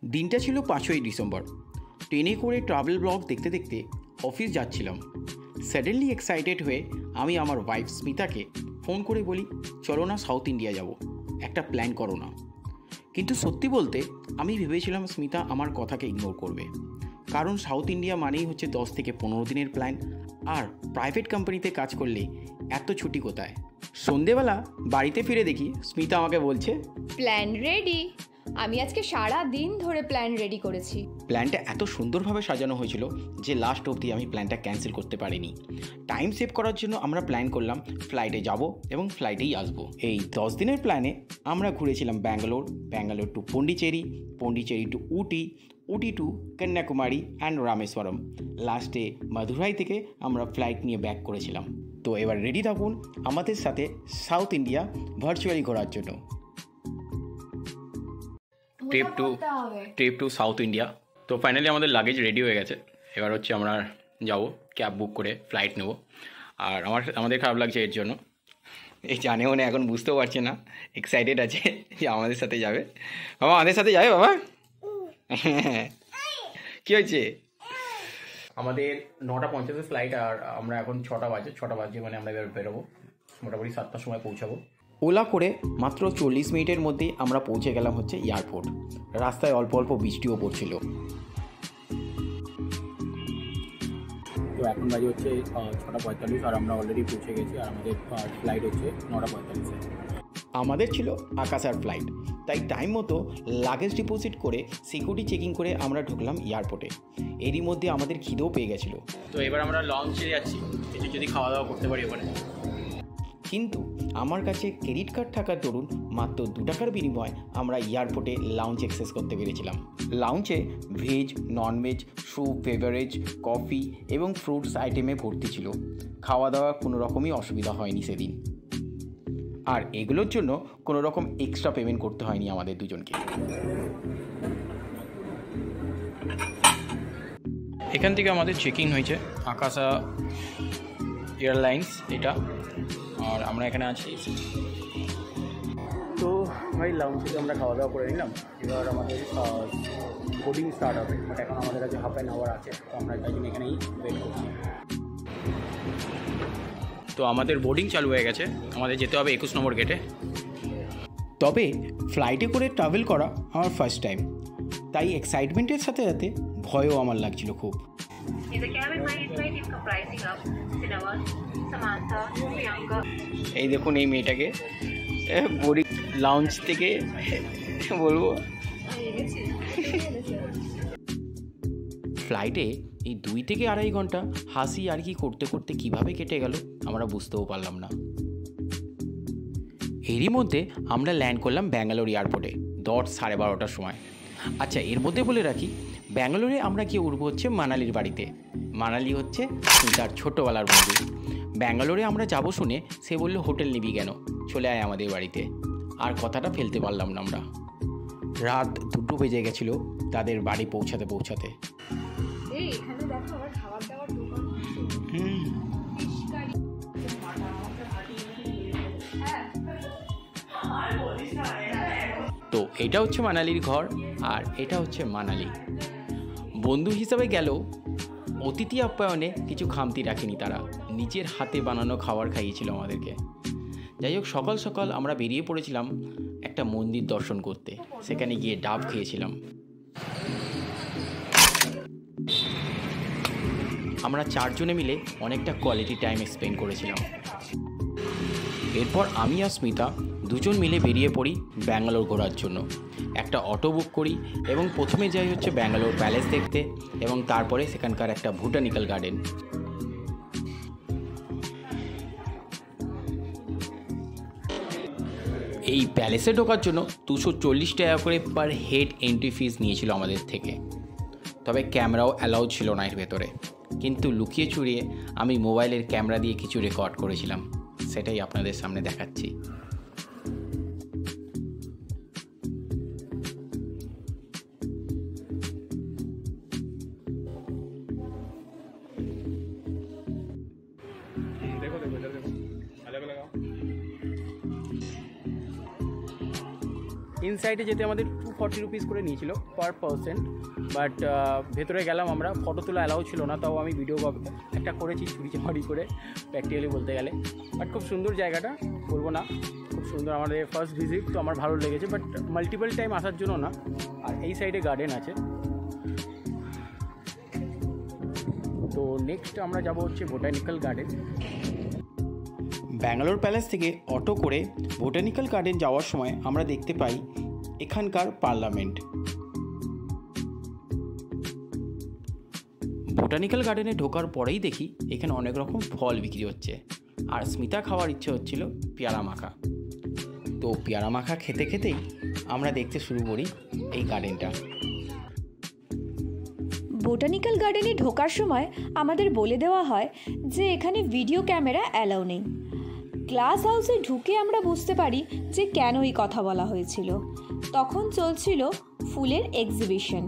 দিনটা ছিল 5ই ডিসেম্বর। ট্রেনে করে ট্রাভেল ব্লগ দেখতে দেখতে অফিস যাচ্ছিলাম। সাডেনলি এক্সাইটেড হয়ে আমি আমার ওয়াইফ স্মিতাকে ফোন করে বলি, চলো না সাউথ ইন্ডিয়া যাব, একটা প্ল্যান করো না। কিন্তু সত্যি বলতে আমি ভেবেছিলাম স্মিতা আমার কথাকে ইগনোর করবে, কারণ সাউথ ইন্ডিয়া মানেই হচ্ছে 10 থেকে 15 দিনের প্ল্যান, আর প্রাইভেট কোম্পানিতে কাজ করলে এত ছুটি কোথায়। সন্ধেবেলা বাড়িতে ফিরে দেখি স্মিতা আমাকে বলছে, প্ল্যান রেডি। আমি আজকে সারা দিন ধরে প্ল্যান রেডি করেছি। প্ল্যানটা এত সুন্দরভাবে সাজানো হয়েছিল যে লাস্ট অবধি আমি প্ল্যানটা ক্যান্সেল করতে পারিনি। টাইম সেভ করার জন্য আমরা প্ল্যান করলাম ফ্লাইটে যাব এবং ফ্লাইটেই আসবো। এই 10 দিনের প্ল্যানে আমরা ঘুরেছিলাম Bangalore to Pondicherry to Ooty to Kanyakumari and Rameswaram. লাস্টে মাদুরাই থেকে আমরা ফ্লাইট নিয়ে ব্যাক করেছিলাম। তো এবার রেডি থাকুন আমাদের সাথে সাউথ ইন্ডিয়া ভার্চুয়ালি ঘোরার জন্য। Trip to South India. তো ফাইনালি আমাদের লাগেজ রেডি হয়ে গেছে। এবার হচ্ছে আমরা যাব, ক্যাব বুক করে ফ্লাইট নেব। আর আমাদের খারাপ লাগছে এর জন্য, এই জানেও না, এখন বুঝতেও পারছে না, এক্সাইটেড আছে যে আমাদের সাথে যাবে। বাবা আমাদের সাথে যাবে বাবা? কী হয়েছে? আমাদের 9:50 ফ্লাইট, আর আমরা এখন 6টা বাজে, মানে আমরা এবার বেরোবো, মোটামুটি 7টার সময় পৌঁছাবো। ওলা করে মাত্র 40 মিনিটের মধ্যেই আমরা পৌঁছে গেলাম হচ্ছে এয়ারপোর্ট। রাস্তায় অল্প অল্প বৃষ্টিও পড়ছিল। তো এখন বাজে হচ্ছে 6:45, আর আমরা অলরেডি পৌঁছে গেছি। আর আমাদের ফ্লাইট হচ্ছে 9:45। আমাদের ছিল আকাশার ফ্লাইট, তাই টাইম মতো লাগেজ ডিপোজিট করে সিকিউরিটি চেকিং করে আমরা ঢুকলাম এয়ারপোর্টে। এরই মধ্যে আমাদের খিদেও পেয়ে গেছিলো। তো এবার আমরা লঞ্চে যাচ্ছি, কিছু যদি খাওয়া দাওয়া করতে পারি ওখানে। কিন্তু আমার কাছে ক্রেডিট কার্ড থাকার দরুন মাত্র 2 টাকার বিনিময়ে আমরা এয়ারপোর্টে লাউঞ্জ অ্যাক্সেস করতে পেরেছিলাম। লাউঞ্জে veg, nonveg, soup, beverage, coffee এবং ফ্রুটস আইটেমে ভর্তি ছিল। খাওয়া দাওয়া কোনো রকমই অসুবিধা হয়নি সেদিন, আর এগুলোর জন্য কোনো রকম এক্সট্রা পেমেন্ট করতে হয়নি আমাদের দুজনকে। এখান থেকে আমাদের চেকিং হয়েছে আকাশা এয়ারলাইন্স এটা, আর আমরা এখানে আছি। তো ভাই লাউঞ্জ থেকে আমরা খাওয়া দাওয়া করে নিলাম। এবার আমাদের বোর্ডিং স্টার্ট হবে, বাট এখন আমাদের কাছে হাফ অ্যান আওয়ার আছে, তো আমরা তাই জন্য এখানেই ওয়েট করছি। তো আমাদের বোর্ডিং চালু হয়ে গেছে, আমাদের যেতে হবে 21 নম্বর গেটে। তবে ফ্লাইটে করে ট্রাভেল করা আমার ফার্স্ট টাইম, তাই এক্সাইটমেন্টের সাথে সাথে ভয়ও আমার লাগছিল খুব। এই দেখুন এই মেয়েটাকে বোর্ডিং লাউঞ্জ থেকে বলবো। ফ্লাইটে এই 2 থেকে 2.5 ঘন্টা হাসি আর কি করতে করতে কিভাবে কেটে গেল আমরা বুঝতেও পারলাম না। এরই মধ্যে আমরা ল্যান্ড করলাম ব্যাঙ্গালোর এয়ারপোর্টে 12:30টার সময়। আচ্ছা, এর মধ্যে বলে রাখি, ব্যাঙ্গালোরে আমরা গিয়ে উঠবো হচ্ছে মানালির বাড়িতে। মানালি হচ্ছে তার ছোটোবেলার বন্ধু। ব্যাঙ্গালোরে আমরা যাব শুনে সে বলল, হোটেল নিবি কেন, চলে আয় আমাদের বাড়িতে। আর কথাটা ফেলতে পারলাম না আমরা। রাত 2টো বেজে গেছিলো তাদের বাড়ি পৌঁছাতে। তো এটা হচ্ছে মানালির ঘর, আর এটা হচ্ছে মানালি। বন্ধু হিসাবে গেলেও অতিথি আপ্যায়নে কিছু খামতি রাখেনি তারা, নিজের হাতে বানানো খাবার খাইয়েছিল আমাদেরকে। যাই হোক, সকাল সকাল আমরা বেরিয়ে পড়েছিলাম একটা মন্দির দর্শন করতে। সেখানে গিয়ে ডাব খেয়েছিলাম। আমরা 4 জনে মিলে অনেকটা কোয়ালিটি টাইম স্পেন্ড করেছিলাম। এরপর আমি আর স্মিতা 2জন মিলে বেরিয়ে পড়ি ব্যাঙ্গালোর ঘোরার জন্য। একটা অটো বুক করি এবং প্রথমে যাই হচ্ছে ব্যাঙ্গালোর প্যালেস দেখতে, এবং তারপরে সেখানকার একটা বোটানিক্যাল গার্ডেন। এই প্যালেসে ঢোকার জন্য 240 টাকা করে পার হেড এন্ট্রি ফিস নিয়েছিল আমাদের থেকে। তবে ক্যামেরাও অ্যালাউ ছিল না এর ভেতরে, কিন্তু লুকিয়ে চুরিয়ে আমি মোবাইলের ক্যামেরা দিয়ে কিছু রেকর্ড করেছিলাম, সেটাই আপনাদের সামনে দেখাচ্ছি। ইনসাইডে যেতে আমাদের 40 রুপিস করে নিয়েছিল পার পারসন। বাট ভেতরে গেলাম আমরা, ফটো তোলা অ্যালাউ ছিল না, তাও আমি ভিডিও একটা করেছি চুরি করে প্র্যাকটিক্যালি বলতে গেলে। বাট খুব সুন্দর জায়গাটা, বলবো না, খুব সুন্দর। আমাদের ফার্স্ট ভিজিট তো আমার ভালো লেগেছে, বাট মাল্টিপল টাইম আসার জন্য না। আর এই সাইডে গার্ডেন আছে। তো নেক্সট আমরা যাব হচ্ছে বোটানিক্যাল গার্ডেন। ব্যাঙ্গালোর প্যালেস থেকে অটো করে বোটানিক্যাল গার্ডেন যাওয়ার সময় আমরা দেখতে পাই এখানকার পার্লামেন্ট। বোটানিক্যাল গার্ডেনে ঢোকার পরেই দেখি এখানে অনেক রকম ফল বিক্রি হচ্ছে, আর স্মিতা খাওয়ার ইচ্ছে হচ্ছিল পেয়ারা মাখা। তো পেয়ারা মাখা খেতে খেতেই আমরা দেখতে শুরু করি এই গার্ডেনটা। বোটানিক্যাল গার্ডেনে ঢোকার সময় আমাদের বলে দেওয়া হয় যে এখানে ভিডিও ক্যামেরা অ্যালাউ নেই। গ্লাস হাউসে ঢুকে আমরা বুঝতে পারি যে কেন এই কথা বলা হয়েছিল। তখন চলছিল ফুলের এক্সিবিশন।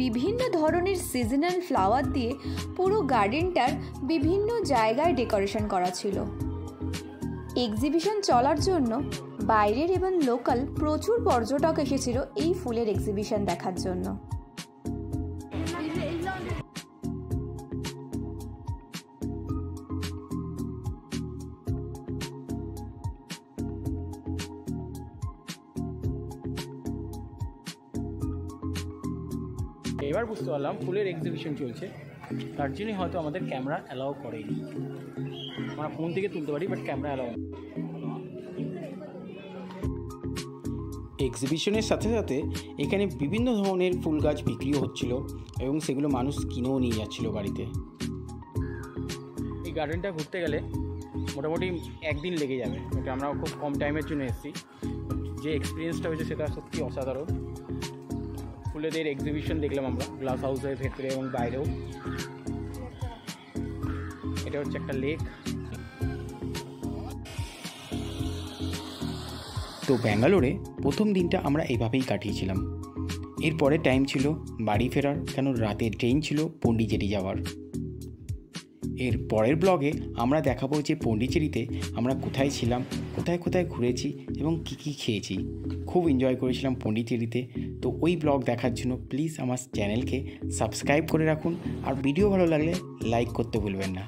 বিভিন্ন ধরনের সিজনাল ফ্লাওয়ার দিয়ে পুরো গার্ডেনটার বিভিন্ন জায়গায় ডেকোরেশন করা ছিল। এক্সিবিশন চলার জন্য বাইরের এবং লোকাল প্রচুর পর্যটক এসেছিল এই ফুলের এক্সিবিশন দেখার জন্য। এবার বুঝতে পারলাম ফুলের এক্সিবিশন চলছে, তার জন্যই হয়তো আমাদের ক্যামেরা অ্যালাউ করেনি। আমরা ফোন থেকে তুলতে পারি, বাট ক্যামেরা অ্যালাউ। এক্সিবিশনের সাথে সাথে এখানে বিভিন্ন ধরনের ফুল গাছ বিক্রিও হচ্ছিল এবং সেগুলো মানুষ কিনেও নিয়ে যাচ্ছিল গাড়িতে। এই গার্ডেনটা ঘুরতে গেলে মোটামুটি একদিন লেগে যাবে, এটা আমরা খুব কম টাইমের জন্য এসেছি। যে এক্সপিরিয়েন্সটা হয়েছে সেটা সত্যি অসাধারণ। ফুলেদের এক্সিবিশন দেখলাম আমরা গ্লাস হাউসের ভেতরে এবং বাইরেও। এটা হচ্ছে একটা লেক। তো ব্যাঙ্গালোরে প্রথম দিনটা আমরা এইভাবেই কাটিয়েছিলাম। এরপরে টাইম ছিল বাড়ি ফেরার, কেন রাতে ট্রেন ছিল পন্ডিচেরি যাওয়ার। এর পরের ব্লগে আমরা দেখাবো যে পন্ডিচেরিতে আমরা কোথায় ছিলাম, কোথায় কোথায় ঘুরেছি এবং কী কী খেয়েছি। খুব এনজয় করেছিলাম পন্ডিচেরিতে। তো ওই ব্লগ দেখার জন্য প্লিজ আমার চ্যানেলকে সাবস্ক্রাইব করে রাখুন, আর ভিডিও ভালো লাগলে লাইক করতে ভুলবেন না।